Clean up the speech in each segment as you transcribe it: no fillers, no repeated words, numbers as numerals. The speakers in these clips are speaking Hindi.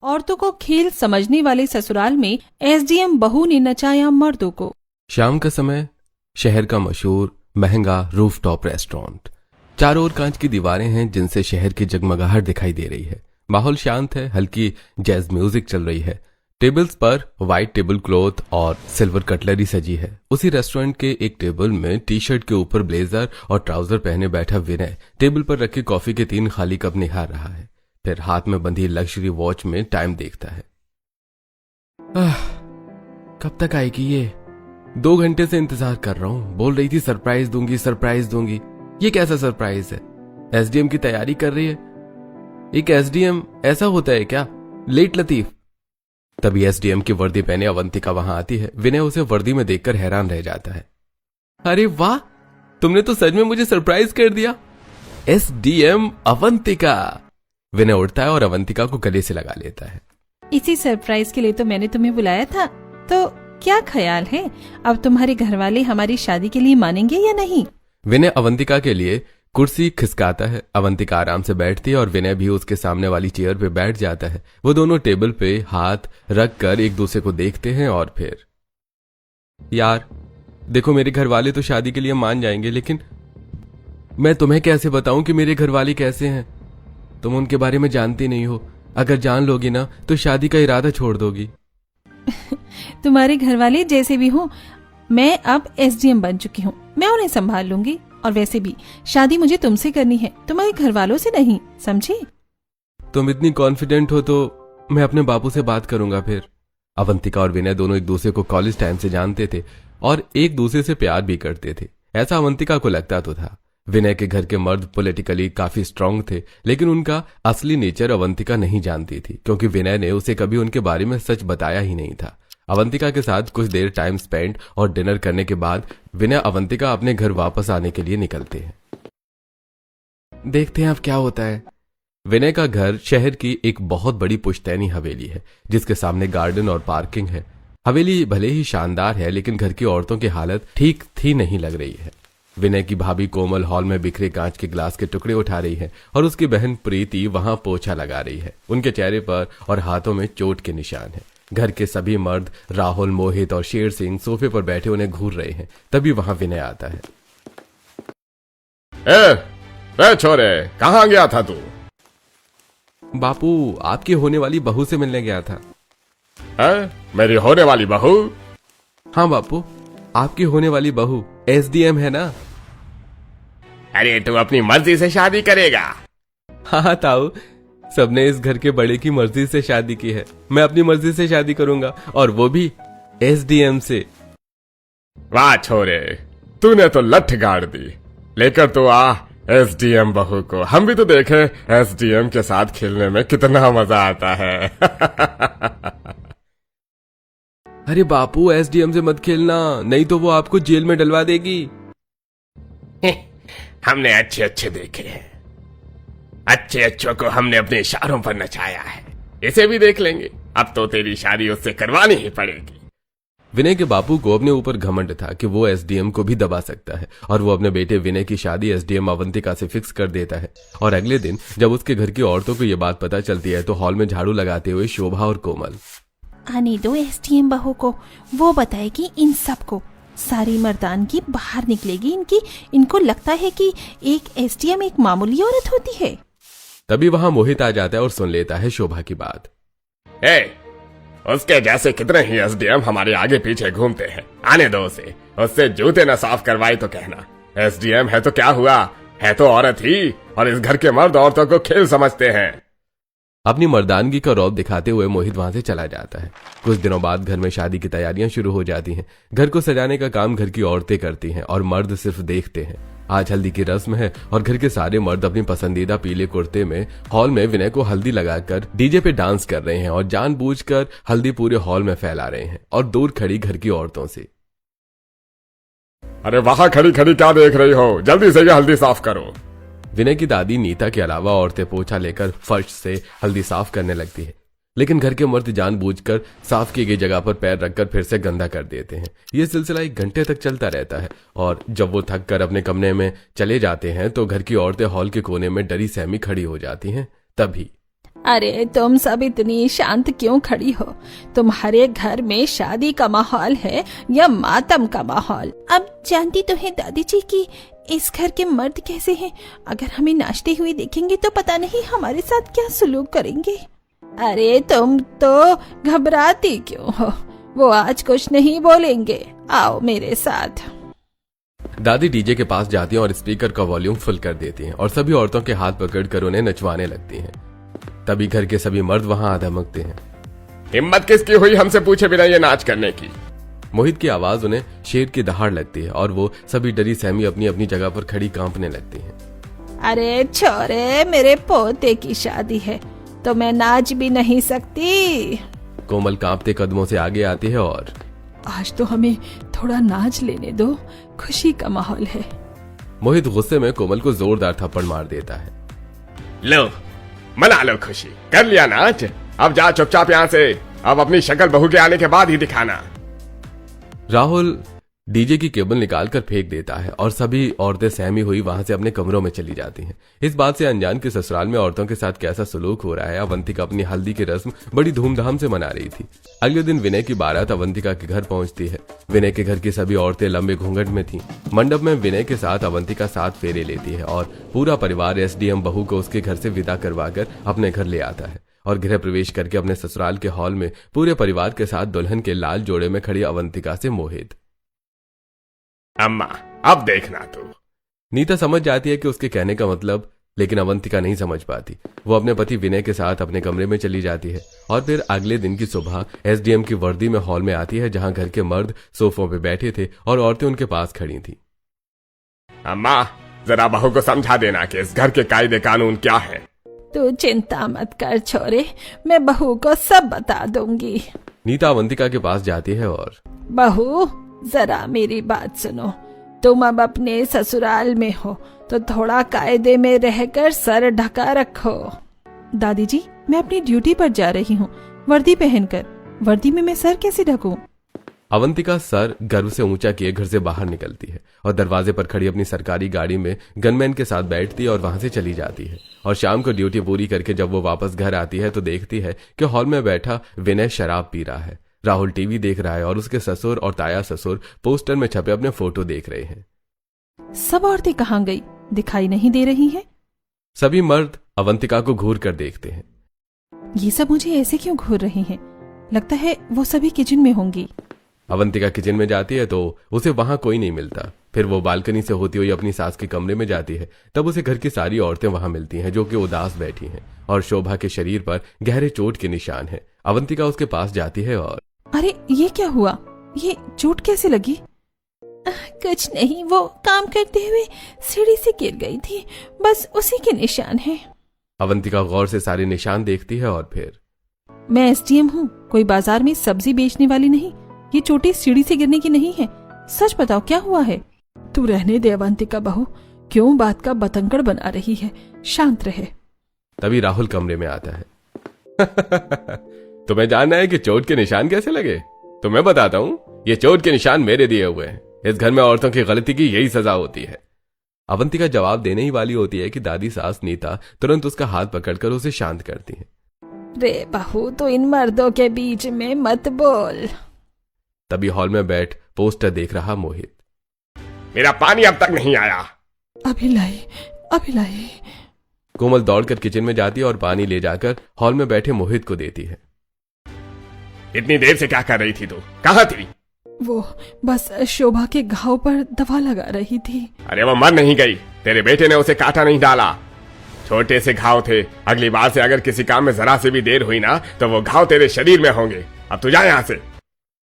औरतों को खेल समझने वाले ससुराल में एसडीएम बहू ने नचाया मर्दों को। शाम का समय, शहर का मशहूर महंगा रूफटॉप रेस्टोरेंट। चारों ओर कांच की दीवारें हैं जिनसे शहर की जगमगाहट दिखाई दे रही है। माहौल शांत है, हल्की जैज म्यूजिक चल रही है। टेबल्स पर व्हाइट टेबल क्लॉथ और सिल्वर कटलरी सजी है। उसी रेस्टोरेंट के एक टेबल में टी शर्ट के ऊपर ब्लेजर और ट्राउजर पहने बैठा विनय टेबल पर रखी कॉफी के 3 खाली कप निहार रहा है। फिर हाथ में बंधी लग्जरी वॉच में टाइम देखता है। कब तक आएगी ये? 2 घंटे से इंतजार कर रहा हूं। बोल रही थी सरप्राइज दूंगी। ये कैसा सरप्राइज है? एसडीएम की तैयारी कर रही है। एक एसडीएम ऐसा होता है क्या? लेट लतीफ। तभी एसडीएम की वर्दी पहने अवंतिका वहां आती है। विनय उसे वर्दी में देखकर हैरान रह जाता है। अरे वाह, तुमने तो सच में मुझे सरप्राइज कर दिया। एसडीएम अवंतिका। विनय उठता है और अवंतिका को गले से लगा लेता है। इसी सरप्राइज के लिए तो मैंने तुम्हें बुलाया था। तो क्या ख्याल है, अब तुम्हारे घर वाले हमारी शादी के लिए मानेंगे या नहीं? विनय अवंतिका के लिए कुर्सी खिसकाता है। अवंतिका आराम से बैठती है और विनय भी उसके सामने वाली चेयर पे बैठ जाता है। वो दोनों टेबल पे हाथ रख कर एक दूसरे को देखते हैं और फिर, यार देखो, मेरे घर वाले तो शादी के लिए मान जाएंगे, लेकिन मैं तुम्हें कैसे बताऊं कि मेरे घर वाले कैसे हैं? तुम उनके बारे में जानती नहीं हो। अगर जान लोगी ना तो शादी का इरादा छोड़ दोगी। तुम्हारे घर वाले जैसे भी हो, मैं अब एसडीएम बन चुकी हूँ। मैं उन्हें संभाल लूंगी। और वैसे भी शादी मुझे तुमसे करनी है, तुम्हारे घर वालों से नहीं, समझी? तुम इतनी कॉन्फिडेंट हो तो मैं अपने बापू से बात करूंगा फिर। अवंतिका और विनय दोनों एक दूसरे को कॉलेज टाइम से जानते थे और एक दूसरे से प्यार भी करते थे। ऐसा अवंतिका को लगता तो था। विनय के घर के मर्द पॉलिटिकली काफी स्ट्रांग थे, लेकिन उनका असली नेचर अवंतिका नहीं जानती थी, क्योंकि विनय ने उसे कभी उनके बारे में सच बताया ही नहीं था। अवंतिका के साथ कुछ देर टाइम स्पेंड और डिनर करने के बाद विनय अवंतिका अपने घर वापस आने के लिए निकलते हैं। देखते हैं अब क्या होता है। विनय का घर शहर की एक बहुत बड़ी पुश्तैनी हवेली है, जिसके सामने गार्डन और पार्किंग है। हवेली भले ही शानदार है, लेकिन घर की औरतों की हालत ठीक थी नहीं लग रही है। विनय की भाभी कोमल हॉल में बिखरे कांच के ग्लास के टुकड़े उठा रही है और उसकी बहन प्रीति वहां पोछा लगा रही है। उनके चेहरे पर और हाथों में चोट के निशान है। घर के सभी मर्द राहुल, मोहित और शेर सिंह सोफे पर बैठे उन्हें घूर रहे हैं। तभी वहां विनय आता है। ए छोरे, कहां गया था तू? बापू, आपकी होने वाली बहू से मिलने गया था। मेरी होने वाली बहू? हाँ बापू, आपकी होने वाली बहू एसडीएम है ना? अरे तू अपनी मर्जी से शादी करेगा? हाँ ताऊ, सबने इस घर के बड़े की मर्जी से शादी की है। मैं अपनी मर्जी से शादी करूंगा, और वो भी एसडीएम से। वाह छोरे, तूने तो लठ गाड़ दी। लेकर तो आ एसडीएम बहू को। हम भी तो देखे एसडीएम के साथ खेलने में कितना मजा आता है। अरे बापू, एसडीएम से मत खेलना, नहीं तो वो आपको जेल में डलवा देगी। हमने अच्छे अच्छे देखे हैं। अच्छे अच्छों को हमने अपने इशारों पर नचाया है। इसे भी देख लेंगे। अब तो तेरी शादी उससे करवानी ही पड़ेगी। विनय के बापू को अपने ऊपर घमंड था कि वो एसडीएम को भी दबा सकता है, और वो अपने बेटे विनय की शादी एसडीएम अवंतिका से फिक्स कर देता है। और अगले दिन जब उसके घर की औरतों को ये बात पता चलती है तो हॉल में झाड़ू लगाते हुए शोभा और कोमल, आने दो एसडीएम बहू को, वो बताएगी इन सबको। सारी मर्दानगी बाहर निकलेगी इनकी। इनको लगता है कि एक एसडीएम एक मामूली औरत होती है। तभी वहां मोहित आ जाता है और सुन लेता है शोभा की बात। उसके जैसे कितने ही एसडीएम हमारे आगे पीछे घूमते हैं। आने दो उसे। उससे जूते न साफ करवाए तो कहना। एसडीएम है तो क्या हुआ, है तो औरत ही, और इस घर के मर्द औरतों को खेल समझते हैं। अपनी मर्दानगी का रौब दिखाते हुए मोहित वहां से चला जाता है। कुछ दिनों बाद घर में शादी की तैयारियां शुरू हो जाती हैं। घर को सजाने का काम घर की औरतें करती हैं और मर्द सिर्फ देखते हैं। आज हल्दी की रस्म है और घर के सारे मर्द अपनी पसंदीदा पीले कुर्ते में हॉल में विनय को हल्दी लगाकर डीजे पे डांस कर रहे हैं और जानबूझकर हल्दी पूरे हॉल में फैला रहे हैं और दूर खड़ी घर की औरतों से, अरे वहां खड़ी खड़ी क्या देख रही हो, जल्दी से ये हल्दी साफ करो। विनय की दादी नीता के अलावा औरतें पोछा लेकर फर्श से हल्दी साफ करने लगती है, लेकिन घर के मर्द जानबूझकर साफ की गई जगह पर पैर रखकर फिर से गंदा कर देते हैं। यह सिलसिला 1 घंटे तक चलता रहता है और जब वो थक कर अपने कमरे में चले जाते हैं तो घर की औरतें हॉल के कोने में डरी सहमी खड़ी हो जाती हैं। तभी अरे तुम सब इतनी शांत क्यों खड़ी हो? तुम्हारे घर में शादी का माहौल है या मातम का माहौल? अब जानती तो है दादी जी कि इस घर के मर्द कैसे हैं। अगर हमें नाचते हुए देखेंगे तो पता नहीं हमारे साथ क्या सलूक करेंगे। अरे तुम तो घबराती क्यों हो? वो आज कुछ नहीं बोलेंगे, आओ मेरे साथ। दादी डीजे के पास जाती हैं और स्पीकर का वॉल्यूम फुल कर देती हैं और सभी औरतों के हाथ पकड़कर उन्हें नचवाने लगती हैं। तभी घर के सभी मर्द वहां आ धमकते हैं। हिम्मत किसकी हुई हमसे पूछे बिना ये नाच करने की? मोहित की आवाज उन्हें शेर की दहाड़ लगती है और वो सभी डरी सहमी अपनी अपनी जगह पर खड़ी कांपने लगती हैं। अरे छोरे, मेरे पोते की शादी है तो मैं नाच भी नहीं सकती। कोमल कांपते कदमों से आगे आती है और आज तो हमें थोड़ा नाच लेने दो, खुशी का माहौल है। मोहित गुस्से में कोमल को जोरदार थप्पड़ मार देता है। लो मना लो खुशी, कर लिया नाच, अब जा चुपचाप यहाँ से। अब अपनी शक्ल बहू के आने के बाद ही दिखाना। राहुल डीजे की केबल निकालकर फेंक देता है और सभी औरतें सहमी हुई वहां से अपने कमरों में चली जाती हैं। इस बात से अनजान के ससुराल में औरतों के साथ कैसा सलूक हो रहा है अवंतिका अपनी हल्दी की रस्म बड़ी धूमधाम से मना रही थी। अगले दिन विनय की बारात अवंतिका के घर पहुंचती है। विनय के घर की सभी औरतें लंबे घूंघट में थीं। मंडप में विनय के साथ अवंतिका 7 फेरे लेती है और पूरा परिवार एसडीएम बहू को उसके घर से विदा करवाकर अपने घर ले आता है और गृह प्रवेश करके अपने ससुराल के हॉल में पूरे परिवार के साथ दुल्हन के लाल जोड़े में खड़ी अवंतिका से मोहित। अम्मा अब देखना तू। नीता समझ जाती है कि उसके कहने का मतलब, लेकिन अवंतिका नहीं समझ पाती। वो अपने पति विनय के साथ अपने कमरे में चली जाती है और फिर अगले दिन की सुबह एसडीएम की वर्दी में हॉल में आती है जहां घर के मर्द सोफों पे बैठे थे और औरतें उनके पास खड़ी थी। अम्मा जरा बहू को समझा देना कि इस घर के कायदे कानून क्या है। तू चिंता मत कर छोरे, मैं बहू को सब बता दूंगी। नीता अवंतिका के पास जाती है और बहू जरा मेरी बात सुनो, तुम अब अपने ससुराल में हो तो थोड़ा कायदे में रहकर सर ढका रखो। दादी जी, मैं अपनी ड्यूटी पर जा रही हूँ, वर्दी पहनकर। वर्दी में मैं सर कैसे ढकूं? अवंतिका सर गर्व से ऊंचा किए घर से बाहर निकलती है और दरवाजे पर खड़ी अपनी सरकारी गाड़ी में गनमैन के साथ बैठती है और वहां से चली जाती है। और शाम को ड्यूटी पूरी करके जब वो वापस घर आती है तो देखती है कि हॉल में बैठा विनय शराब पी रहा है, राहुल टीवी देख रहा है और उसके ससुर और ताया ससुर पोस्टर में छपे अपने फोटो देख रहे हैं। सब औरतें कहाँ गई? दिखाई नहीं दे रही हैं। सभी मर्द अवंतिका को घूर कर देखते हैं। ये सब मुझे ऐसे क्यों घूर रही हैं? लगता है वो सभी किचन में होंगी। अवंतिका किचन में जाती है तो उसे वहां कोई नहीं मिलता। फिर वो बालकनी से होती हुई अपनी सास के कमरे में जाती है। तब उसे घर की सारी औरतें वहां मिलती हैं जो कि उदास बैठी हैं और शोभा के शरीर पर गहरे चोट के निशान हैं। अवंतिका उसके पास जाती है और अरे ये क्या हुआ? ये चोट कैसे लगी? कुछ नहीं, वो काम करते हुए सीढ़ी से गिर गई थी, बस उसी के निशान हैं। अवंतिका गौर से सारे निशान देखती है और फिर मैं एसडीएम हूँ, कोई बाजार में सब्जी बेचने वाली नहीं। ये चोटी सीढ़ी से गिरने की नहीं है। सच बताओ क्या हुआ है? तू रहने दे अवंतिका बहू, क्यों बात का बतंगड़ बना रही है? शांत रहे। तभी राहुल कमरे में आता है। तुम्हें जानना है कि चोट के निशान कैसे लगे? तो मैं बताता हूँ, ये चोट के निशान मेरे दिए हुए हैं। इस घर में औरतों की गलती की यही सजा होती है। अवंतिका जवाब देने ही वाली होती है कि दादी सास नीता तुरंत उसका हाथ पकड़कर उसे शांत करती है। रे बहू, तो इन मर्दों के बीच में मत बोल। तभी हॉल में बैठ पोस्टर देख रहा मोहित। मेरा पानी अब तक नहीं आया। अभी लाई। कोमल दौड़कर किचन में जाती है और पानी ले जाकर हॉल में बैठे मोहित को देती है। इतनी देर से क्या कर रही थी तू? कहाँ थी? वो बस शोभा के घाव पर दवा लगा रही थी। अरे वो मर नहीं गई, तेरे बेटे ने उसे काटा नहीं डाला। छोटे से घाव थे, अगली बार से अगर किसी काम में जरा से भी देर हुई ना तो वो घाव तेरे शरीर में होंगे। अब तू जा यहाँ से।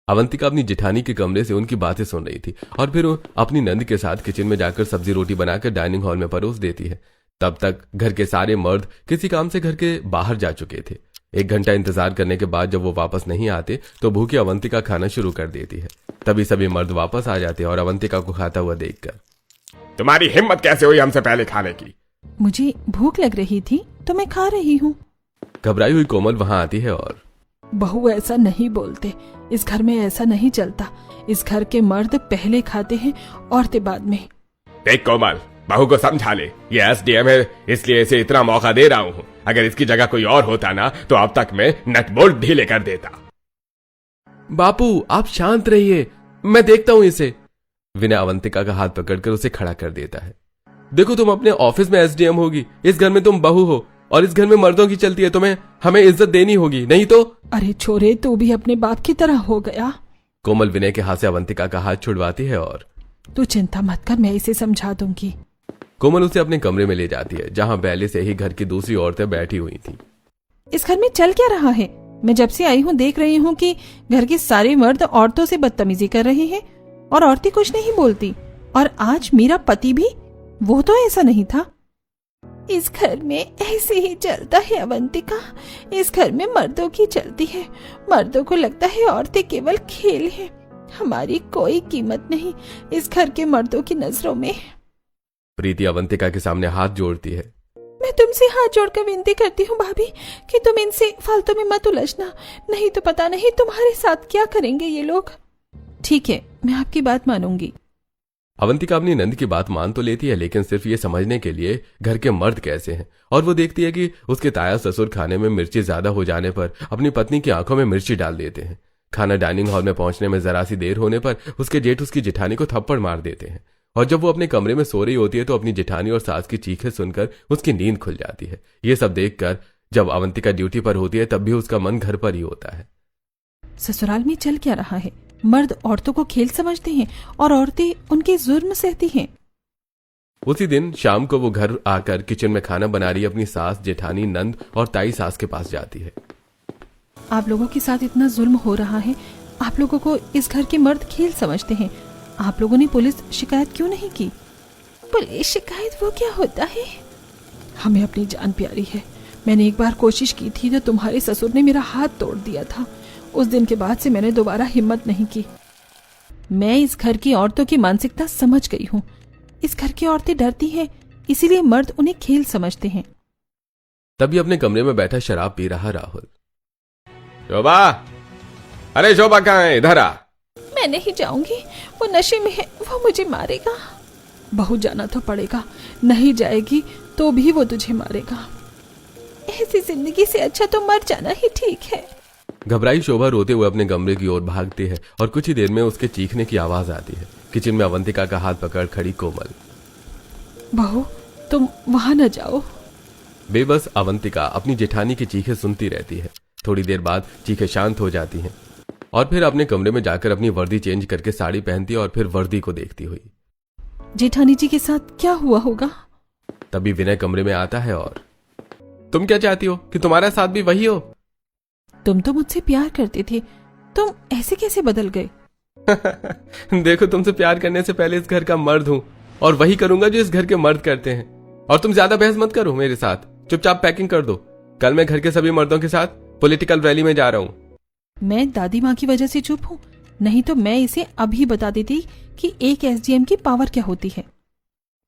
अवंतिका अपनी जेठानी के कमरे से उनकी बातें सुन रही थी और फिर वो अपनी नंद के साथ किचन में जाकर सब्जी रोटी बनाकर डाइनिंग हॉल में परोस देती है। तब तक घर के सारे मर्द किसी काम से घर के बाहर जा चुके थे। 1 घंटा इंतजार करने के बाद जब वो वापस नहीं आते तो भूखी अवंतिका खाना शुरू कर देती है। तभी सभी मर्द वापस आ जाते हैं और अवंतिका को खाता हुआ देखकर, तुम्हारी हिम्मत कैसे हुई हमसे पहले खाने की? मुझे भूख लग रही थी तो मैं खा रही हूँ। घबराई हुई कोमल वहां आती है और बहू ऐसा नहीं बोलते, इस घर में ऐसा नहीं चलता। इस घर के मर्द पहले खाते हैं, औरतें बाद में। देख कोमल, बहू को समझा ले, ये एसडीएम है इसलिए इसे इतना मौका दे रहा हूँ। अगर इसकी जगह कोई और होता ना तो अब तक मैं नट बोल्ट ढीले कर देता। बापू आप शांत रहिए, मैं देखता हूं इसे। विनय अवंतिका का हाथ पकड़कर उसे खड़ा कर देता है। देखो तुम अपने ऑफिस में एसडीएम होगी, इस घर में तुम बहू हो और इस घर में मर्दों की चलती है, तुम्हें हमें इज्जत देनी होगी, नहीं तो। अरे छोरे, तू भी अपने बाप की तरह हो गया। कोमल विनय के हाथ से अवंतिका का हाथ छुड़वाती है और तू चिंता मत कर, मैं इसे समझा दूंगी। कोमल उसे अपने कमरे में ले जाती है जहां पहले से ही घर की दूसरी औरतें बैठी हुई थी। इस घर में चल क्या रहा है? मैं जब से आई हूँ देख रही हूँ कि घर के सारे मर्द औरतों से बदतमीजी कर रहे हैं और औरतें कुछ नहीं बोलती। और आज मेरा पति भी, वो तो ऐसा नहीं था। इस घर में ऐसे ही चलता है अवंतिका, इस घर में मर्दों की चलती है। मर्दों को लगता है औरतें केवल खेल है, हमारी कोई कीमत नहीं इस घर के मर्दों की नजरों में। प्रीति अवंतिका के सामने हाथ जोड़ती है। मैं तुमसे हाथ जोड़कर विनती करती हूँ भाभी कि तुम इनसे फालतू में मत उलझना, नहीं तो पता नहीं तुम्हारे साथ क्या करेंगे ये लोग। ठीक है, मैं आपकी बात मानूंगी। अवंतिका अपनी नंद की बात मान तो लेती है, लेकिन सिर्फ ये समझने के लिए घर के मर्द कैसे हैं। और वो देखती है कि उसके ताया ससुर खाने में मिर्ची ज्यादा हो जाने पर अपनी पत्नी की आंखों में मिर्ची डाल देते हैं। खाना डाइनिंग हॉल में पहुंचने में जरा सी देर होने पर उसके जेठ उसकी जेठानी को थप्पड़ मार देते हैं। और जब वो अपने कमरे में सो रही होती है तो अपनी जेठानी और सास की चीखें सुनकर उसकी नींद खुल जाती है। ये सब देखकर जब अवंतिका ड्यूटी पर होती है तब भी उसका मन घर पर ही होता है। ससुराल में चल क्या रहा है? मर्द औरतों को खेल समझते हैं और औरतें उनके जुर्म सहती हैं। उसी दिन शाम को वो घर आकर किचन में खाना बना रही अपनी सास, जेठानी, नंद और ताई सास के पास जाती है। आप लोगों के साथ इतना जुल्म हो रहा है, आप लोगों को इस घर के मर्द खेल समझते हैं। आप लोगों ने पुलिस शिकायत क्यों नहीं की? पुलिस शिकायत वो क्या होता है? हमें अपनी जान प्यारी है। मैंने एक बार कोशिश की थी तो तुम्हारे ससुर ने मेरा हाथ तोड़ दिया था। उस दिन के बाद से मैंने दोबारा हिम्मत नहीं की। मैं इस घर की औरतों की मानसिकता समझ गई हूँ। इस घर की औरतें डरती हैं, इसीलिए मर्द उन्हें खेल समझते हैं। तभी अपने कमरे में बैठा शराब पी रहा राहुल। शोभा, अरे शोभा कहाँ है? इधर आ। मैं नहीं जाऊंगी, वो नशे में है, वो मुझे मारेगा। बहू जाना तो पड़ेगा, नहीं जाएगी तो भी वो तुझे मारेगा। ऐसी जिंदगी से अच्छा तो मर जाना ही ठीक है। घबराई शोभा रोते हुए अपने कमरे की ओर भागती है और कुछ ही देर में उसके चीखने की आवाज आती है। किचन में अवंतिका का हाथ पकड़ खड़ी कोमल। बहू, तुम वहां न जाओ। बेबस अवंतिका अपनी जेठानी की चीखें सुनती रहती है। थोड़ी देर बाद चीखें शांत हो जाती हैं और फिर अपने कमरे में जाकर अपनी वर्दी चेंज करके साड़ी पहनती है और फिर वर्दी को देखती हुई। जेठानी जी के साथ क्या हुआ होगा? तभी विनय कमरे में आता है और तुम क्या चाहती हो कि तुम्हारा साथ भी वही हो? तुम तो मुझसे प्यार करते थे, तुम ऐसे कैसे बदल गए? देखो, तुमसे प्यार करने से पहले इस घर का मर्द हूं और वही करूंगा जो इस घर के मर्द करते हैं। और तुम ज्यादा बहस मत करो मेरे साथ, चुपचाप पैकिंग कर दो। कल मैं घर के सभी मर्दों के साथ पॉलिटिकल रैली में जा रहा हूं। मैं दादी माँ की वजह से चुप हूँ, नहीं तो मैं इसे अभी बता देती कि एक एसडीएम की पावर क्या होती है।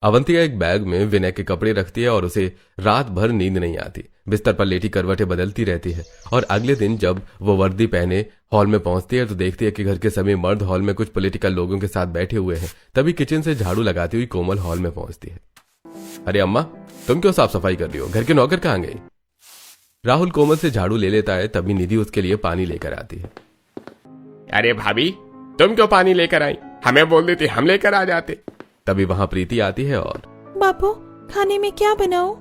अवंतिका एक बैग में विनय के कपड़े रखती है और उसे रात भर नींद नहीं आती। बिस्तर पर लेटी करवटें बदलती रहती है और अगले दिन जब वो वर्दी पहने हॉल में पहुंचती है तो देखती है कि घर के सभी मर्द हॉल में कुछ पॉलिटिकल लोगों के साथ बैठे हुए हैं। तभी किचन से झाड़ू लगाती हुई कोमल हॉल में पहुंचती है। अरे अम्मा, तुम क्यों साफ सफाई कर रही हो? घर के नौकर कहाँ गए? राहुल कोमल से झाड़ू ले लेता है। तभी निधि उसके लिए पानी लेकर आती है। अरे भाभी, तुम क्यों पानी लेकर आई? हमें बोल देती, हम लेकर आ जाते। तभी वहां प्रीति आती है और बापू, खाने में क्या बनाऊं?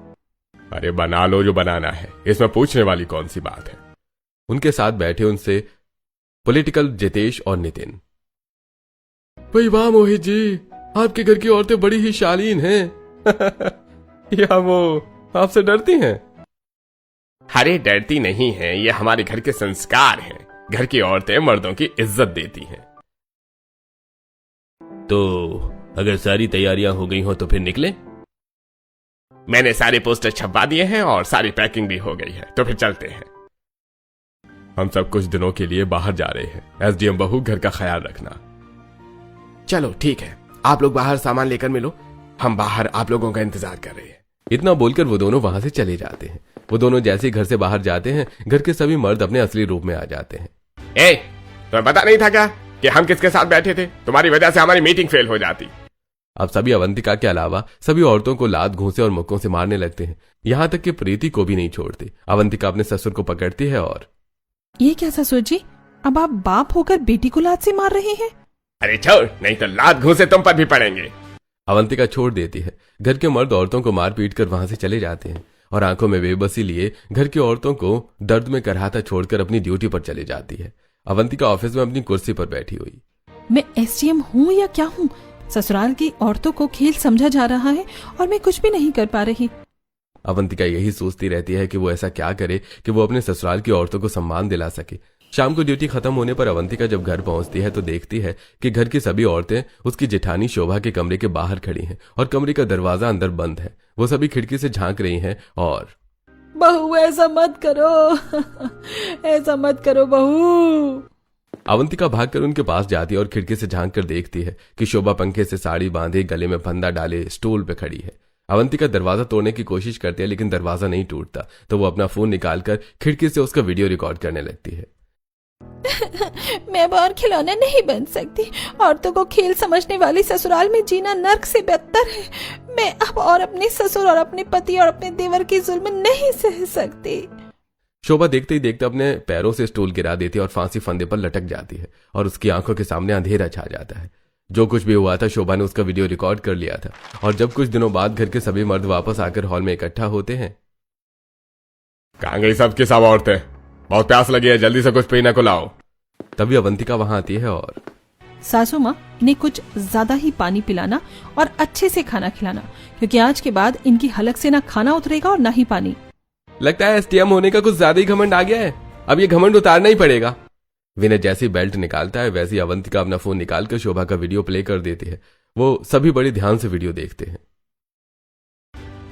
अरे बना लो जो बनाना है, इसमें पूछने वाली कौन सी बात है। उनके साथ बैठे उनसे पॉलिटिकल जितेश और नितिन। भाई वाह मोहित जी, आपके घर की औरतें बड़ी ही शालीन हैं। या वो आपसे डरती हैं? अरे डरती नहीं है, ये हमारे घर के संस्कार हैं। घर की औरतें मर्दों की इज्जत देती हैं। तो अगर सारी तैयारियां हो गई हो तो फिर निकले? मैंने सारे पोस्टर छपवा दिए हैं और सारी पैकिंग भी हो गई है, तो फिर चलते हैं। हम सब कुछ दिनों के लिए बाहर जा रहे हैं। एसडीएम बहू, घर का ख्याल रखना। चलो ठीक है, आप लोग बाहर सामान लेकर मिलो, हम बाहर आप लोगों का इंतजार कर रहे हैं। इतना बोलकर वो दोनों वहां से चले जाते हैं। वो दोनों जैसे ही घर से बाहर जाते हैं, घर के सभी मर्द अपने असली रूप में आ जाते हैं। तुम्हें पता नहीं था क्या कि हम किसके साथ बैठे थे? तुम्हारी वजह से हमारी मीटिंग फेल हो जाती। अब सभी अवंतिका के अलावा सभी औरतों को लात घूंसे और मुक्कों से मारने लगते हैं, यहाँ तक कि प्रीति को भी नहीं छोड़ते। अवंतिका अपने ससुर को पकड़ती है और ये क्या ससुर जी, अब आप बाप होकर बेटी को लात से मार रहे हैं? अरे छोड़, नहीं तो लात घूंसे तुम पर भी पड़ेंगे। अवंतिका छोड़ देती है। घर के मर्द औरतों को मार पीट कर वहां से चले जाते हैं और आंखों में बेबसी लिए घर की औरतों को दर्द में करहाता छोड़कर अपनी ड्यूटी पर चली जाती है। अवंतिका ऑफिस में अपनी कुर्सी पर बैठी हुई, मैं एसडीएम हूँ या क्या हूँ? ससुराल की औरतों को खेल समझा जा रहा है और मैं कुछ भी नहीं कर पा रही। अवंतिका यही सोचती रहती है कि वो ऐसा क्या करे कि वो अपने ससुराल की औरतों को सम्मान दिला सके। शाम को ड्यूटी खत्म होने पर अवंतिका जब घर पहुंचती है तो देखती है कि घर की सभी औरतें उसकी जेठानी शोभा के कमरे के बाहर खड़ी हैं और कमरे का दरवाजा अंदर बंद है। वो सभी खिड़की से झांक रही हैं और बहू ऐसा मत करो ऐसा मत करो बहू। अवंतिका भागकर उनके पास जाती है और खिड़की से झांक कर देखती है कि शोभा पंखे से साड़ी बांधे, गले में फंदा डाले स्टूल पे खड़ी है। अवंतिका दरवाजा तोड़ने की कोशिश करती है लेकिन दरवाजा नहीं टूटता, तो वो अपना फोन निकालकर खिड़की से उसका वीडियो रिकॉर्ड करने लगती है। मैं अब और खिलौने नहीं बन सकती। औरतों को खेल समझने वाली ससुराल में जीना नर्क से बेहतर है। मैं अब और अपने ससुर और अपने पति और अपने देवर की जुल्म नहीं सह सकती। शोभा देखते ही देखते अपने पैरों से स्टूल गिरा देती है और फांसी फंदे पर लटक जाती है और उसकी आंखों के सामने अंधेरा छा जाता है। जो कुछ भी हुआ था शोभा ने उसका वीडियो रिकॉर्ड कर लिया था और जब कुछ दिनों बाद घर के सभी मर्द वापस आकर हॉल में इकट्ठा होते हैं। कहाँ गई सबकी सब औरतें? बहुत प्यास लगी है, जल्दी से कुछ पीने को लाओ। तभी अवंतिका वहां आती है और सासू माँ, इन्हें कुछ ज्यादा ही पानी पिलाना और अच्छे से खाना खिलाना, क्योंकि आज के बाद इनकी हलक से ना खाना उतरेगा और ना ही पानी। लगता है एसडीएम होने का कुछ ज्यादा ही घमंड आ गया है, अब ये घमंड उतारना ही पड़ेगा। विनय जैसी बेल्ट निकालता है वैसी अवंतिका अपना फोन निकालकर शोभा का वीडियो प्ले कर देती है। वो सभी बड़े ध्यान से वीडियो देखते हैं।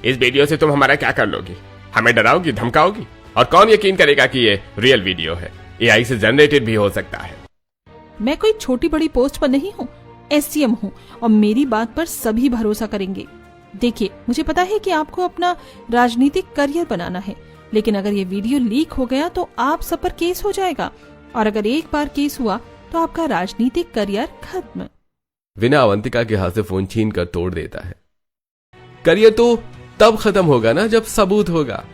इस वीडियो से तुम हमारा क्या कर लोगी? हमें डराओगी, धमकाओगी? और कौन यकीन करेगा कि ये रियल वीडियो है? एआई से जनरेटेड भी हो सकता है। मैं कोई छोटी बड़ी पोस्ट पर नहीं हूँ, एसडीएम हूँ और मेरी बात पर सभी भरोसा करेंगे। देखिए, मुझे पता है कि आपको अपना राजनीतिक करियर बनाना है, लेकिन अगर ये वीडियो लीक हो गया तो आप सब पर केस हो जाएगा और अगर एक बार केस हुआ तो आपका राजनीतिक करियर खत्म। विनय अवंतिका के हाथ से फोन छीन कर तोड़ देता है। करियर तो तब खत्म होगा ना जब सबूत होगा।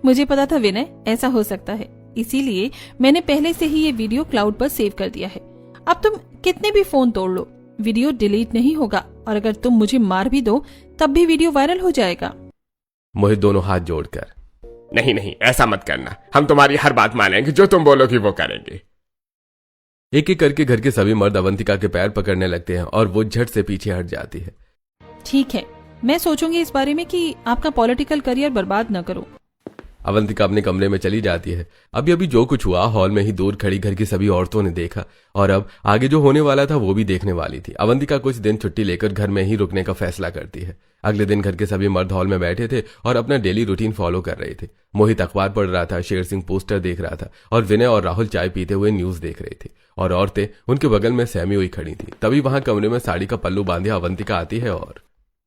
मुझे पता था विनय ऐसा हो सकता है, इसीलिए मैंने पहले से ही ये वीडियो क्लाउड पर सेव कर दिया है। अब तुम कितने भी फोन तोड़ लो, वीडियो डिलीट नहीं होगा और अगर तुम मुझे मार भी दो तब भी वीडियो वायरल हो जाएगा। मोहित दोनों हाथ जोड़कर, नहीं नहीं, ऐसा मत करना, हम तुम्हारी हर बात मानेंगे, जो तुम बोलोगी वो करेंगे। एक एक करके घर के सभी मर्द अवंतिका के पैर पकड़ने लगते हैं और वो झट से पीछे हट जाती है। ठीक है, मैं सोचूंगी इस बारे में कि आपका पॉलिटिकल करियर बर्बाद न करो। अवंतिका अपने कमरे में चली जाती है। अभी अभी जो कुछ हुआ हॉल में ही दूर खड़ी घर की सभी औरतों ने देखा और अब आगे जो होने वाला था वो भी देखने वाली थी। अवंतिका कुछ दिन छुट्टी लेकर घर में ही रुकने का फैसला करती है। अगले दिन घर के सभी मर्द हॉल में बैठे थे और अपना डेली रूटीन फॉलो कर रहे थे। मोहित अखबार पढ़ रहा था, शेर सिंह पोस्टर देख रहा था और विनय और राहुल चाय पीते हुए न्यूज देख रहे थे और औरतें उनके बगल में सहमी हुई खड़ी थी। तभी वहां कमरे में साड़ी का पल्लू बांधे अवंतिका आती है और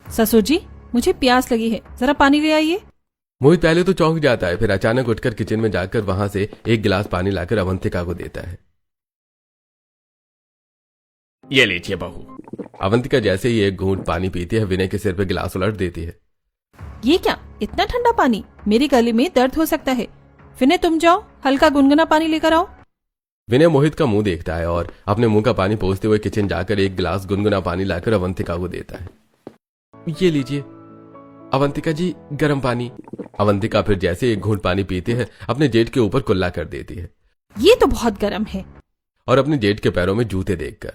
ससुर जी, मुझे प्यास लगी है, जरा पानी ले आइए। मोहित पहले तो चौंक जाता है, फिर अचानक उठकर किचन में जाकर वहां से एक गिलास पानी लाकर अवंतिका को देता है। ये लीजिए बहू। अवंतिका जैसे ही एक घूंट पानी पीती है विनय के सिर पे गिलास उलट देती है। ये क्या, इतना ठंडा पानी? मेरे गले में दर्द हो सकता है। विनय तुम जाओ, हल्का गुनगुना पानी लेकर आओ। विनय मोहित का मुंह देखता है और अपने मुंह का पानी पोंछते हुए किचन जाकर एक गिलास गुनगुना पानी लाकर अवंतिका को देता है। ये लीजिए अवंतिका जी, गर्म पानी। अवंतिका फिर जैसे एक घूंट पानी पीती है अपने जेठ के ऊपर कुल्ला कर देती है। ये तो बहुत गर्म है। और अपने जेठ के पैरों में जूते देखकर,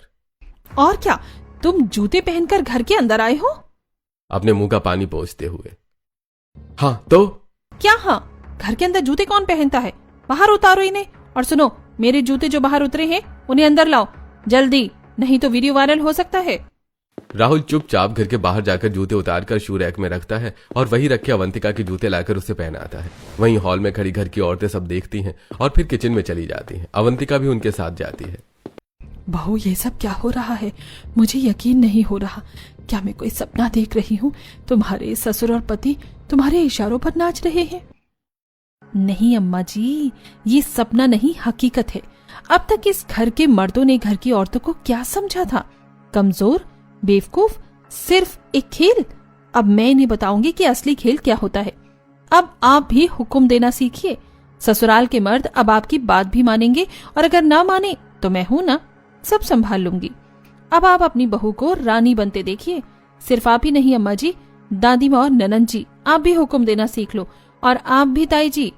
और क्या, तुम जूते पहनकर घर के अंदर आए हो? अपने मुंह का पानी पोंछते हुए। हाँ तो क्या हाँ? घर के अंदर जूते कौन पहनता है? बाहर उतारो इन्हें। और सुनो, मेरे जूते जो बाहर उतरे हैं उन्हें अंदर लाओ जल्दी, नहीं तो वीडियो वायरल हो सकता है। राहुल चुपचाप घर के बाहर जाकर जूते उतारकर शू रैक में रखता है और वही रखे अवंतिका के जूते लाकर उसे पहनाता है। वहीं हॉल में खड़ी घर की औरतें सब देखती हैं और फिर किचन में चली जाती हैं। अवंतिका भी उनके साथ जाती है। बहू, ये सब क्या हो रहा है? मुझे यकीन नहीं हो रहा। क्या मैं कोई सपना देख रही हूँ? तुम्हारे ससुर और पति तुम्हारे इशारों पर नाच रहे हैं। नहीं अम्मा जी, ये सपना नहीं, हकीकत है। अब तक इस घर के मर्दों ने घर की औरतों को क्या समझा था? कमजोर, बेवकूफ, सिर्फ एक खेल। अब मैं इन्हें बताऊंगी कि असली खेल क्या होता है। अब आप भी हुक्म देना सीखिए। ससुराल के मर्द अब आपकी बात भी मानेंगे, और अगर ना माने तो मैं हूं ना, सब संभाल लूंगी। अब आप अपनी बहू को रानी बनते देखिए। सिर्फ आप ही नहीं अम्मा जी, दादी माँ और ननन जी, आप भी हुक्म देना सीख लो। और आप भी ताई जी,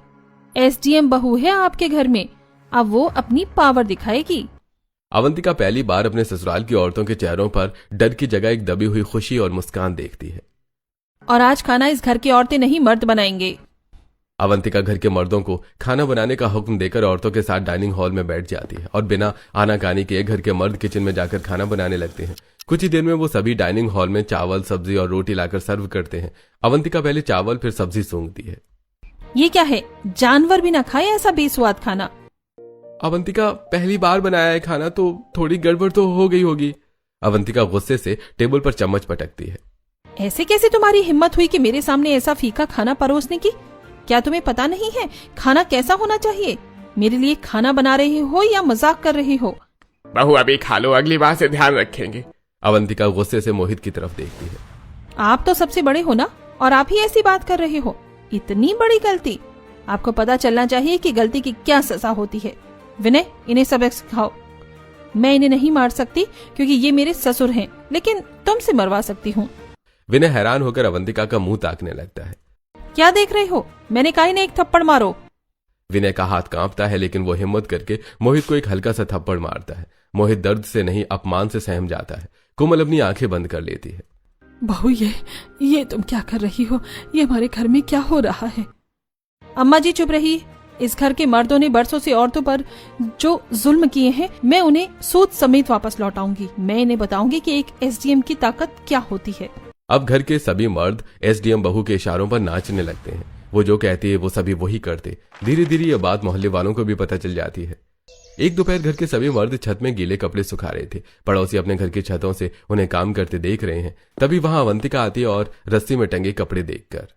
एसडीएम बहू है आपके घर में, अब वो अपनी पावर दिखाएगी। अवंतिका पहली बार अपने ससुराल की औरतों के चेहरों पर डर की जगह एक दबी हुई खुशी और मुस्कान देखती है। और आज खाना इस घर की औरतें नहीं मर्द बनाएंगे। अवंतिका घर के मर्दों को खाना बनाने का हुक्म देकर औरतों के साथ डाइनिंग हॉल में बैठ जाती है और बिना आनाकानी के घर के मर्द किचन में जाकर खाना बनाने लगते हैं। कुछ ही देर में वो सभी डाइनिंग हॉल में चावल, सब्जी और रोटी लाकर सर्व करते हैं। अवंतिका पहले चावल फिर सब्जी सूंघती है। ये क्या है, जानवर भी ना खाए ऐसा बेस्वाद खाना। अवंतिका पहली बार बनाया है खाना, तो थोड़ी गड़बड़ तो हो गई होगी। अवंतिका गुस्से से टेबल पर चम्मच पटकती है। ऐसे कैसे तुम्हारी हिम्मत हुई कि मेरे सामने ऐसा फीका खाना परोसने की? क्या तुम्हें पता नहीं है खाना कैसा होना चाहिए? मेरे लिए खाना बना रहे हो या मजाक कर रहे हो? बहू अभी खा लो, अगली बार से ध्यान रखेंगे। अवंतिका गुस्से से मोहित की तरफ देखती है। आप तो सबसे बड़े हो ना, और आप ही ऐसी बात कर रहे हो। इतनी बड़ी गलती, आपको पता चलना चाहिए कि गलती की क्या सजा होती है। विनय, इन्हें सबक सिखाओ। मैं इन्हें नहीं मार सकती क्योंकि ये मेरे ससुर हैं, लेकिन तुमसे मरवा सकती हूँ। विनय हैरान होकर अवंतिका का मुंह ताकने लगता है। क्या देख रहे हो? मैंने कहा इन्हें एक थप्पड़ मारो। विनय का हाथ कांपता है, लेकिन वो हिम्मत करके मोहित को एक हल्का सा थप्पड़ मारता है। मोहित दर्द से नहीं, अपमान से सहम जाता है। कोमल अपनी आंखें बंद कर लेती है। बहू, ये तुम क्या कर रही हो? ये हमारे घर में क्या हो रहा है? अम्मा जी चुप रही। इस घर के मर्दों ने बरसों से औरतों पर जो जुल्म किए हैं, मैं उन्हें सूद समेत वापस लौटाऊंगी। मैं इन्हें बताऊंगी कि एक एसडीएम की ताकत क्या होती है। अब घर के सभी मर्द एसडीएम बहू के इशारों पर नाचने लगते हैं। वो जो कहती है वो सभी वही करते। धीरे धीरे ये बात मोहल्ले वालों को भी पता चल जाती है। एक दोपहर घर के सभी मर्द छत में गीले कपड़े सुखा रहे थे। पड़ोसी अपने घर की छतों से उन्हें काम करते देख रहे हैं। तभी वहां अवंतिका आती है और रस्सी में टंगे कपड़े देखकर,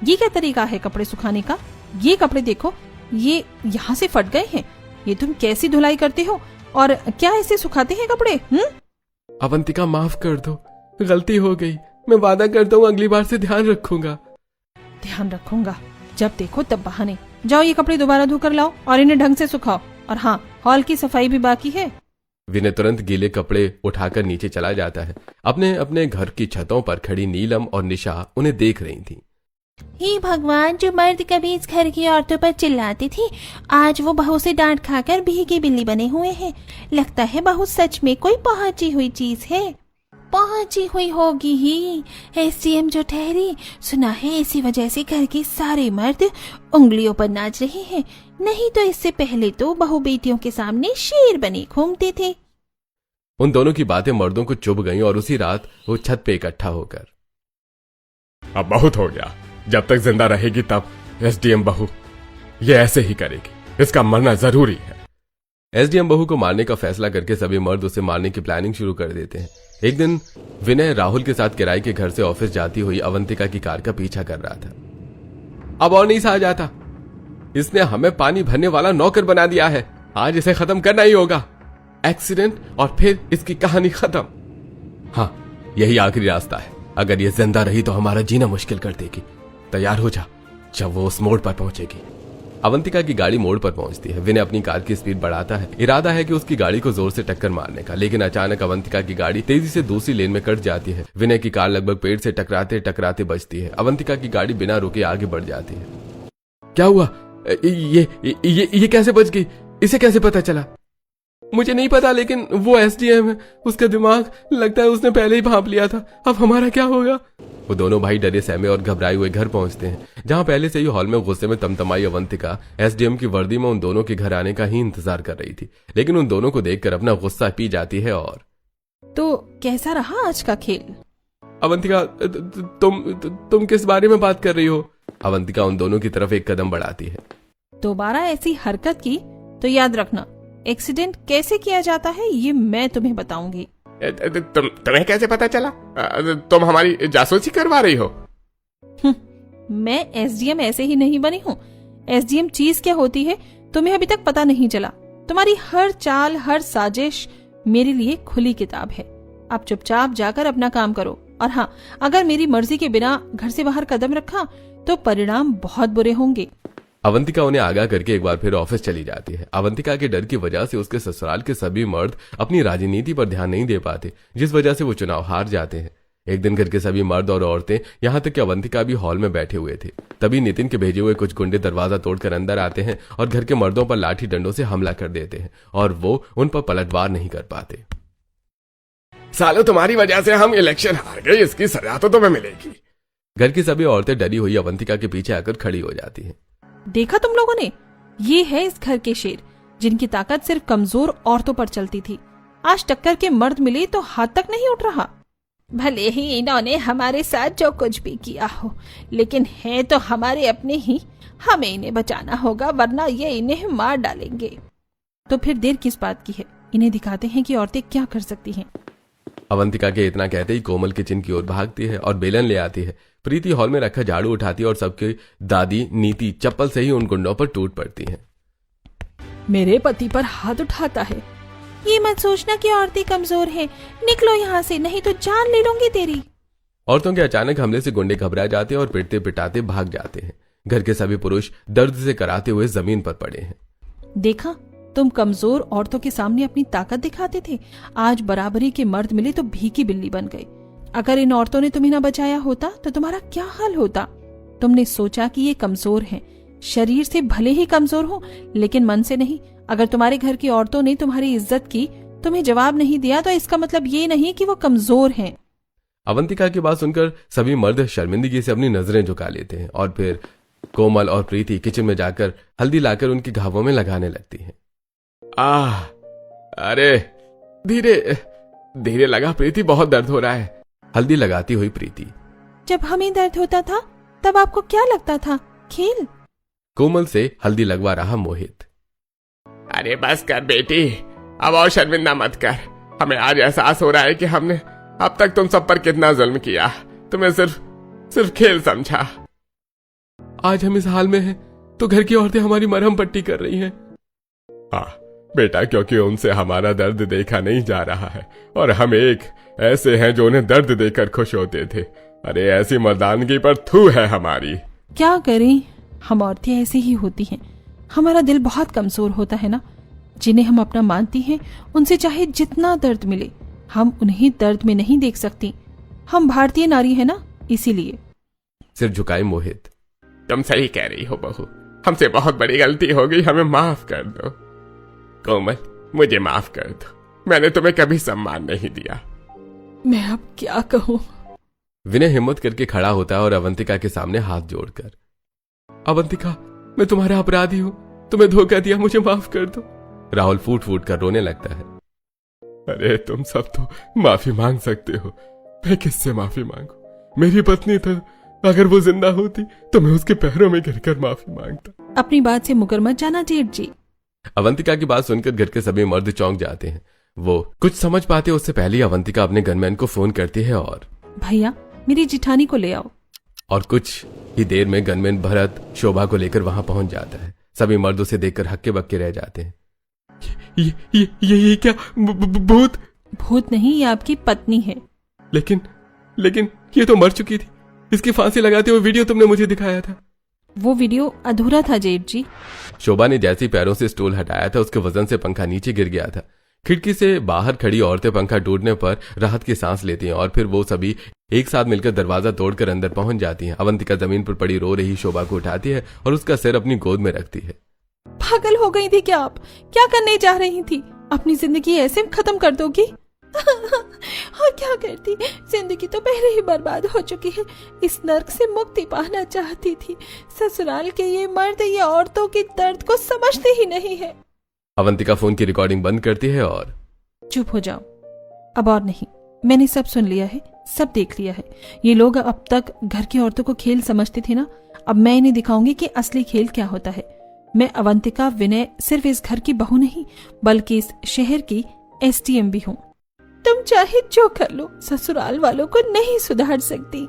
ये क्या तरीका है कपड़े सुखाने का? ये कपड़े देखो, ये यहाँ से फट गए हैं। ये तुम कैसी धुलाई करते हो और क्या ऐसे सुखाते हैं कपड़े? अवंतिका माफ कर दो, गलती हो गई। मैं वादा करता हूँ अगली बार से ध्यान रखूंगा। ध्यान रखूंगा? जब देखो तब बहाने। जाओ ये कपड़े दोबारा धोकर लाओ और इन्हें ढंग से सुखाओ। और हाँ, हॉल की सफाई भी बाकी है। विनय तुरंत गीले कपड़े उठाकर नीचे चला जाता है। अपने अपने घर की छतों पर खड़ी नीलम और निशा उन्हें देख रही थी। हे भगवान, जो मर्द कभी इस घर की औरतों पर चिल्लाती थी, आज वो बहू से डांट खाकर भीगी बिल्ली बने हुए हैं। लगता है बहू सच में कोई पहुंची हुई चीज है। पहुंची हुई होगी ही, एसडीएम जो ठहरी। सुना है इसी वजह से घर के सारे मर्द उंगलियों पर नाच रहे हैं। नहीं तो इससे पहले तो बहू बेटियों के सामने शेर बने घूमते थे। उन दोनों की बातें मर्दों को चुभ गईं और उसी रात वो छत पे इकट्ठा होकर, अब बहुत हो गया। जब तक जिंदा रहेगी तब एसडीएम बहू ये ऐसे ही करेगी। इसका मरना जरूरी है। एसडीएम बहू को मारने का फैसला करके सभी मर्द उसे मारने की प्लानिंग शुरू कर देते हैं। एक दिन विनय राहुल के साथ किराए के घर से ऑफिस जाती हुई अवंतिका की कार का पीछा कर रहा था। अब और नहीं सहा जाता। इसने हमें पानी भरने वाला नौकर बना दिया है। आज इसे खत्म करना ही होगा। एक्सीडेंट और फिर इसकी कहानी खत्म। हाँ, यही आखिरी रास्ता है। अगर ये जिंदा रही तो हमारा जीना मुश्किल कर देगी। तैयार हो जा, जब वो उस मोड़ पर पहुंचेगी। अवंतिका की गाड़ी मोड़ पर पहुंचती है। विनय अपनी कार की स्पीड बढ़ाता है। इरादा है कि उसकी गाड़ी को जोर से टक्कर मारने का, लेकिन अचानक अवंतिका की गाड़ी तेजी से दूसरी लेन में कट जाती है। विनय की कार लगभग पेड़ से टकराते टकराते बचती है। अवंतिका की गाड़ी बिना रुके आगे बढ़ जाती है। क्या हुआ? ये कैसे बच गई? इसे कैसे पता चला? मुझे नहीं पता, लेकिन वो एसडीएम है। उसका दिमाग लगता है उसने पहले ही भांप लिया था। अब हमारा क्या होगा? वो दोनों भाई डरे सहमे और घबराए हुए घर पहुंचते हैं, जहां पहले से ही हॉल में गुस्से में तमतमाई अवंतिका एसडीएम की वर्दी में उन दोनों के घर आने का ही इंतजार कर रही थी। लेकिन उन दोनों को देखकर अपना गुस्सा पी जाती है। और तो कैसा रहा आज का खेल? अवंतिका, तुम किस बारे में बात कर रही हो? अवंतिका उन दोनों की तरफ एक कदम बढ़ाती है। दोबारा ऐसी हरकत की तो याद रखना, एक्सीडेंट कैसे किया जाता है ये मैं तुम्हें बताऊंगी। तुम्हें कैसे पता चला? तुम हमारी जासूसी करवा रही हो? मैं एसडीएम ऐसे ही नहीं बनी हूँ। एसडीएम चीज क्या होती है तुम्हें अभी तक पता नहीं चला। तुम्हारी हर चाल, हर साजिश मेरे लिए खुली किताब है। आप चुपचाप जाकर अपना काम करो, और हाँ, अगर मेरी मर्जी के बिना घर से बाहर कदम रखा तो परिणाम बहुत बुरे होंगे। अवंतिका उन्हें आगाह करके एक बार फिर ऑफिस चली जाती है। अवंतिका के डर की वजह से उसके ससुराल के सभी मर्द अपनी राजनीति पर ध्यान नहीं दे पाते, जिस वजह से वो चुनाव हार जाते हैं। एक दिन घर के सभी मर्द और औरतें, यहाँ तक कि अवंतिका भी हॉल में बैठे हुए थे। तभी नितिन के भेजे हुए कुछ गुंडे दरवाजा तोड़कर अंदर आते हैं और घर के मर्दों पर लाठी डंडों से हमला कर देते हैं, और वो उन पर पलटवार नहीं कर पाते। सालो, तुम्हारी वजह से हम इलेक्शन हार गए, इसकी सजा तो तुम्हें मिलेगी। घर की सभी औरतें डरी हुई अवंतिका के पीछे आकर खड़ी हो जाती हैं। देखा तुम लोगों ने, ये है इस घर के शेर, जिनकी ताकत सिर्फ कमजोर औरतों पर चलती थी। आज टक्कर के मर्द मिले तो हाथ तक नहीं उठ रहा। भले ही इन्होंने हमारे साथ जो कुछ भी किया हो, लेकिन है तो हमारे अपने ही। हमें इन्हें बचाना होगा, वरना ये इन्हें मार डालेंगे। तो फिर देर किस बात की है, इन्हें दिखाते हैं कि औरतें क्या कर सकती हैं। अवंतिका के इतना कहते ही कोमल किचन की ओर भागती है और बेलन ले आती है। प्रीति हॉल में रखा झाड़ू उठाती है और सबकी दादी नीति चप्पल से ही उन गुंडों पर टूट पड़ती है। मेरे पति पर हाथ उठाता है। ये मत सोचना कि औरतें कमजोर हैं। निकलो यहाँ से, नहीं तो जान ले लूंगी तेरी। औरतों के अचानक हमले से गुंडे घबरा जाते हैं और पिटते पिटाते भाग जाते हैं। घर के सभी पुरुष दर्द से कराते हुए जमीन पर पड़े हैं। देखा, तुम कमजोर औरतों के सामने अपनी ताकत दिखाते थे, आज बराबरी के मर्द मिले तो भीगी बिल्ली बन गए। अगर इन औरतों ने तुम्हें न बचाया होता तो तुम्हारा क्या हाल होता। तुमने सोचा कि ये कमजोर हैं, शरीर से भले ही कमजोर हो लेकिन मन से नहीं। अगर तुम्हारे घर की औरतों ने तुम्हारी इज्जत की, तुम्हें जवाब नहीं दिया, तो इसका मतलब ये नहीं कि वो कमजोर हैं। अवंतिका की बात सुनकर सभी मर्द शर्मिंदगी से अपनी नजरें झुका लेते हैं और फिर कोमल और प्रीति किचन में जाकर हल्दी लाकर उनके घावों में लगाने लगती हैं। अरे धीरे धीरे लगा प्रीति, बहुत दर्द हो रहा है। हल्दी लगाती हुई प्रीति, जब हमें दर्द होता था तब आपको क्या लगता था, खेल? कोमल से हल्दी लगवा रहा मोहित। अरे बस कर बेटी, अब और शर्मिंदा मत कर। हमें आज एहसास हो रहा है कि हमने अब तक तुम सब पर कितना जुल्म किया। तुम्हें सिर्फ खेल समझा। आज हम इस हाल में हैं तो घर की औरतें हमारी मरहम पट्टी कर रही हैं। हाँ बेटा, क्योंकि उनसे हमारा दर्द देखा नहीं जा रहा है, और हम एक ऐसे हैं जो उन्हें दर्द देकर खुश होते थे। अरे ऐसी मर्दानगी पर थू है हमारी। क्या करें, हम औरतें ऐसी ही होती हैं। हमारा दिल बहुत कमजोर होता है ना। जिन्हें हम अपना मानती हैं, उनसे चाहे जितना दर्द मिले, हम उन्हें दर्द में नहीं देख सकती। हम भारतीय नारी है ना, इसीलिए। सिर झुकाए मोहित। तुम सही कह रही हो बहू, हमसे बहुत बड़ी गलती हो गई, हमें माफ कर दो। कोमल, मुझे माफ कर दो, मैंने तुम्हें कभी सम्मान नहीं दिया। मैं अब क्या कहूँ। विनय हिम्मत करके खड़ा होता है और अवंतिका के सामने हाथ जोड़कर, अवंतिका, मैं तुम्हारा अपराधी हूँ, तुम्हें धोखा दिया, मुझे माफ कर दो। राहुल फूट फूट कर रोने लगता है। अरे तुम सब तो माफी मांग सकते हो, मैं किससे माफी मांगू? मेरी पत्नी तो अगर वो जिंदा होती तो मैं उसके पैरों में गिरकर माफी मांगता। अपनी बात से मुकर मत जाना जेठ जी। अवंतिका की बात सुनकर घर के सभी मर्द चौंक जाते हैं। वो कुछ समझ पाते उससे पहले अवंतिका अपने गनमैन को फोन करती है और, भैया मेरी जिठानी को ले आओ। और कुछ ही देर में गनमैन भरत शोभा को लेकर वहां पहुंच जाता है। सभी मर्द उसे देखकर हक्के बक्के रह जाते हैं। ये क्या भूत? भूत नहीं, ये आपकी पत्नी है। लेकिन ये तो मर चुकी थी। इसकी फांसी लगाते हुए वीडियो तुमने मुझे दिखाया था। वो वीडियो अधूरा था जेठ जी। शोभा ने जैसे पैरों से स्टूल हटाया था, उसके वजन से पंखा नीचे गिर गया था। खिड़की से बाहर खड़ी औरतें पंखा टूटने पर राहत की सांस लेती हैं और फिर वो सभी एक साथ मिलकर दरवाजा तोड़कर अंदर पहुंच जाती हैं। अवंतिका जमीन पर पड़ी रो रही शोभा को उठाती है और उसका सिर अपनी गोद में रखती है। पागल हो गई थी क्या आप? क्या करने जा रही थी? अपनी जिंदगी ऐसे खत्म कर दोगी? और क्या करती, जिंदगी तो पहले ही बर्बाद हो चुकी है। इस नर्क से मुक्ति पाना चाहती थी। ससुराल के ये मर्द ये औरतों के दर्द को समझते ही नहीं है। अवंतिका फोन की रिकॉर्डिंग बंद करती है और, चुप हो जाओ, अब और नहीं। मैंने सब सुन लिया है, सब देख लिया है। ये लोग अब तक घर की औरतों को खेल समझते थे ना, अब मैं इन्हें दिखाऊंगी कि असली खेल क्या होता है। मैं अवंतिका विनय सिर्फ इस घर की बहू नहीं बल्कि इस शहर की SDM भी हूँ। तुम चाहे जो कर लो, ससुराल वालों को नहीं सुधार सकती।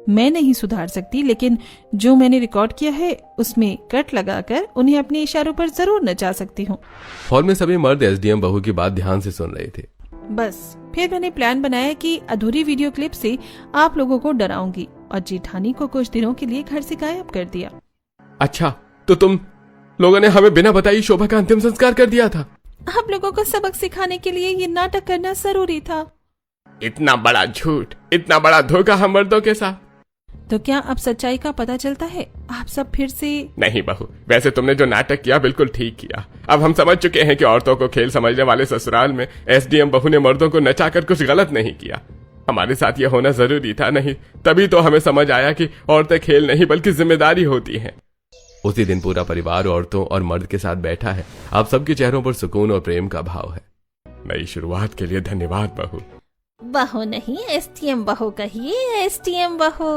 मैं नहीं सुधार सकती, लेकिन जो मैंने रिकॉर्ड किया है उसमें कट लगाकर उन्हें अपने इशारों पर जरूर नचा सकती हूँ। हॉल में सभी मर्द SDM बहू की बात ध्यान से सुन रहे थे। बस फिर मैंने प्लान बनाया कि अधूरी वीडियो क्लिप से आप लोगों को डराऊंगी और जेठानी को कुछ दिनों के लिए घर से गायब कर दिया। अच्छा, तो तुम लोगों ने हमें बिना बताई शोभा का अंतिम संस्कार कर दिया था? आप लोगों को सबक सिखाने के लिए ये नाटक करना जरूरी था। इतना बड़ा झूठ, इतना बड़ा धोखा हम मर्दों के साथ। तो क्या अब सच्चाई का पता चलता है? आप सब फिर से नहीं बहू, वैसे तुमने जो नाटक किया बिल्कुल ठीक किया। अब हम समझ चुके हैं कि औरतों को खेल समझने वाले ससुराल में एसडीएम बहू ने मर्दों को नचाकर कुछ गलत नहीं किया। हमारे साथ ये होना जरूरी था, नहीं तभी तो हमें समझ आया कि औरतें खेल नहीं बल्कि जिम्मेदारी होती हैं। उसी दिन पूरा परिवार औरतों और मर्द के साथ बैठा है। आप सबके चेहरों पर सुकून और प्रेम का भाव है। नई शुरुआत के लिए धन्यवाद बहू। बहू नहीं, एसटीएम बहू कहिए, एसटीएम बहू।